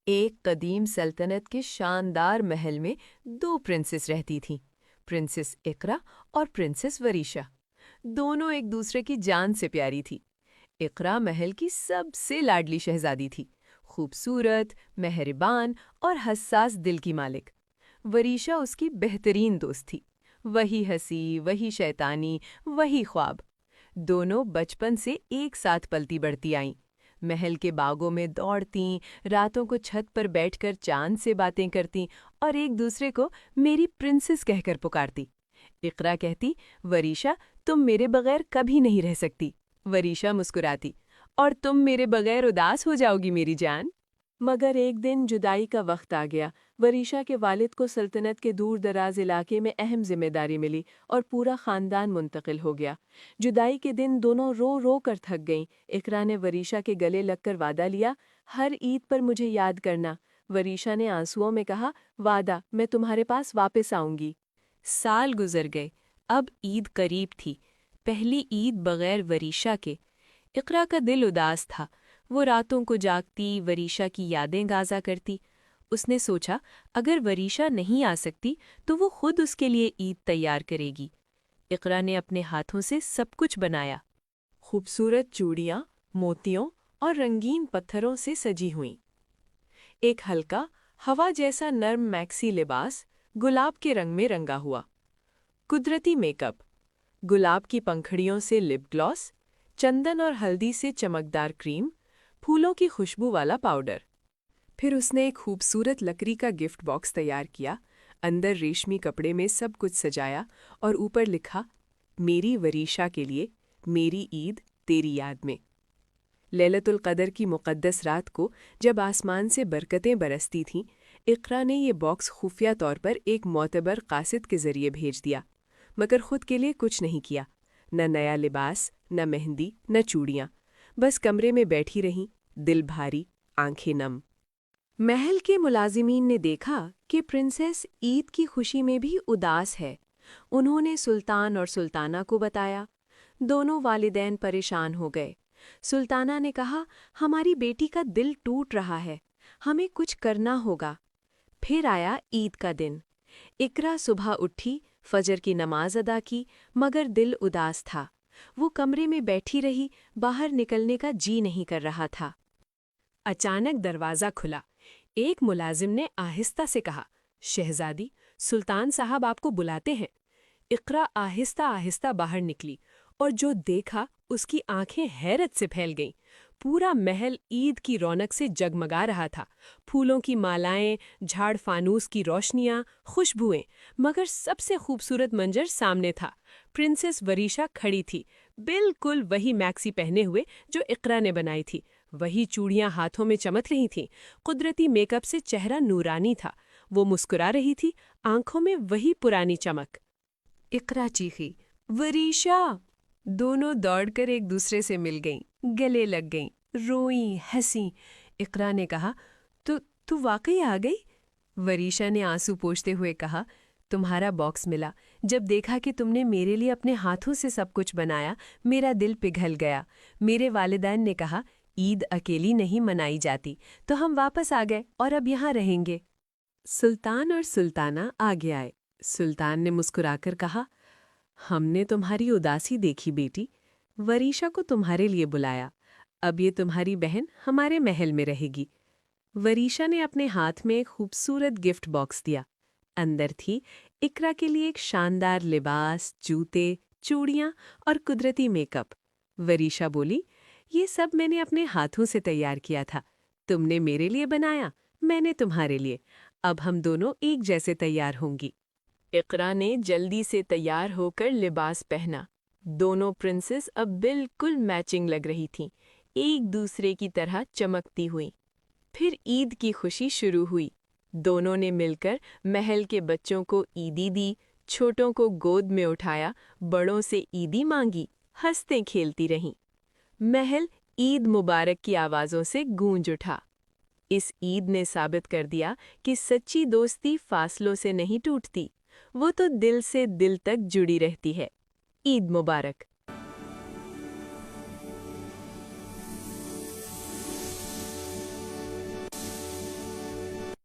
ایک قدیم سلطنت کے شاندار محل میں دو پرنسس رہتی تھیں، پرنسس اقرا اور پرنسس وریشا۔ دونوں ایک دوسرے کی جان سے پیاری تھی۔ اقرا محل کی سب سے لاڈلی شہزادی تھی، خوبصورت، مہربان اور حساس دل کی مالک۔ وریشا اس کی بہترین دوست تھی، وہی ہنسی، وہی شیطانی، وہی خواب۔ دونوں بچپن سے ایک ساتھ پلتی بڑھتی آئیں، محل کے باغوں میں دوڑتیں، راتوں کو چھت پر بیٹھ کر چاند سے باتیں کرتیں اور ایک دوسرے کو میری پرنسس کہہ کر پکارتی۔ اقرا کہتی، وریشا تم میرے بغیر کبھی نہیں رہ سکتی۔ وریشا مسکراتی، اور تم میرے بغیر اداس ہو جاؤ گی میری جان۔ مگر ایک دن جدائی کا وقت آ گیا۔ وریشا کے والد کو سلطنت کے دور دراز علاقے میں اہم ذمہ داری ملی اور پورا خاندان منتقل ہو گیا۔ جدائی کے دن دونوں رو رو کر تھک گئیں۔ اقرا نے وریشا کے گلے لگ کر وعدہ لیا، ہر عید پر مجھے یاد کرنا۔ وریشا نے آنسوؤں میں کہا، وعدہ، میں تمہارے پاس واپس آؤں گی۔ سال گزر گئے، اب عید قریب تھی، پہلی عید بغیر وریشا کے۔ اقرا کا دل اداس تھا، وہ راتوں کو جاگتی، وریشا کی یادیں گازا کرتی۔ اس نے سوچا، اگر وریشا نہیں آ سکتی تو وہ خود اس کے لیے عید تیار کرے گی۔ اقرا نے اپنے ہاتھوں سے سب کچھ بنایا، خوبصورت چوڑیاں، موتیوں اور رنگین پتھروں سے سجی ہوئیں۔ ایک ہلکا، ہوا جیسا نرم میکسی لباس گلاب کے رنگ میں رنگا ہوا، قدرتی میک اپ، گلاب کی پنکھڑیوں سے لپ گلاس، چندن اور ہلدی سے چمکدار کریم، پھولوں کی خوشبو والا پاؤڈر۔ پھر اس نے ایک خوبصورت لکڑی کا گفٹ باکس تیار کیا، اندر ریشمی کپڑے میں سب کچھ سجایا اور اوپر لکھا، میری وریشا کے لیے، میری عید تیری یاد میں۔ لیلۃ القدر کی مقدس رات کو جب آسمان سے برکتیں برستی تھیں، اقرا نے یہ باکس خفیہ طور پر ایک معتبر قاصد کے ذریعے بھیج دیا، مگر خود کے لیے کچھ نہیں کیا، نہ نیا لباس، نہ مہندی، نہ چوڑیاں، بس کمرے میں بیٹھی رہیں، دل بھاری، آنکھیں نم۔ محل کے ملازمین نے دیکھا کہ پرنسس عید کی خوشی میں بھی اداس ہے۔ انہوں نے سلطان اور سلطانہ کو بتایا۔ دونوں والدین پریشان ہو گئے۔ سلطانہ نے کہا، ہماری بیٹی کا دل ٹوٹ رہا ہے، ہمیں کچھ کرنا ہوگا۔ پھر آیا عید کا دن۔ اقرا صبح اٹھی، فجر کی نماز ادا کی، مگر دل اداس تھا۔ وہ کمرے میں بیٹھی رہی، باہر نکلنے کا جی نہیں کر رہا تھا۔ اچانک دروازہ کھلا۔ ایک ملازم نے آہستہ سے کہا، شہزادی، سلطان صاحب آپ کو بلاتے ہیں۔ اقرا آہستہ آہستہ باہر نکلی اور جو دیکھا اس کی آنکھیں حیرت سے پھیل گئیں۔ پورا محل عید کی رونق سے جگمگا رہا تھا، پھولوں کی مالائیں، جھاڑ فانوس کی روشنیاں، خوشبوئیں، مگر سب سے خوبصورت منظر سامنے تھا۔ پرنسس وریشا کھڑی تھی، بالکل وہی میکسی پہنے ہوئے جو اقرا نے بنائی تھی، وہی چوڑیاں ہاتھوں میں چمک رہی تھیں، قدرتی میک اپ سے چہرہ نورانی تھا۔ وہ مسکرا رہی تھی، آنکھوں میں وہی پرانی چمک۔ اقرا چیخی، وریشا! دونوں دوڑ کر ایک دوسرے سے مل گئیں، گلے لگ گئیں، روئیں، ہنسیں۔ اقرا نے کہا، تو واقعی آ گئی؟ وریشا نے آنسو پوچھتے ہوئے کہا، تمہارا باکس ملا، جب دیکھا کہ تم نے میرے لیے اپنے ہاتھوں سے سب کچھ بنایا، میرا دل پگھل گیا۔ میرے والدین نے کہا، عید اکیلی نہیں منائی جاتی، تو ہم واپس آ گئے اور اب یہاں رہیں گے۔ سلطان اور سلطانہ آگے آئے۔ سلطان نے مسکرا کر کہا، ہم نے تمہاری اداسی دیکھی بیٹی، وریشا کو تمہارے لیے بلایا، اب یہ تمہاری بہن ہمارے محل میں رہے گی۔ وریشا نے اپنے ہاتھ میں ایک خوبصورت گفٹ باکس دیا، اندر تھی اقرا کے لیے ایک شاندار لباس، جوتے، چوڑیاں اور قدرتی میک اپ۔ وریشا بولی، یہ سب میں نے اپنے ہاتھوں سے تیار کیا تھا، تم نے میرے لیے بنایا، میں نے تمہارے لیے، اب ہم دونوں ایک جیسے تیار ہوں گی۔ اقرا نے جلدی سے تیار ہو کر لباس پہنا۔ دونوں پرنسس اب بالکل میچنگ لگ رہی تھیں، ایک دوسرے کی طرح چمکتی ہوئیں۔ پھر عید کی خوشی شروع ہوئی۔ دونوں نے مل کر محل کے بچوں کو عیدی دی، چھوٹوں کو گود میں اٹھایا، بڑوں سے عیدی مانگی، ہنستے کھیلتی رہیں۔ محل عید مبارک کی آوازوں سے گونج اٹھا۔ اس عید نے ثابت کر دیا کہ سچی دوستی فاصلوں سے نہیں ٹوٹتی، وہ تو دل سے دل تک جڑی رہتی ہے۔ عید مبارک۔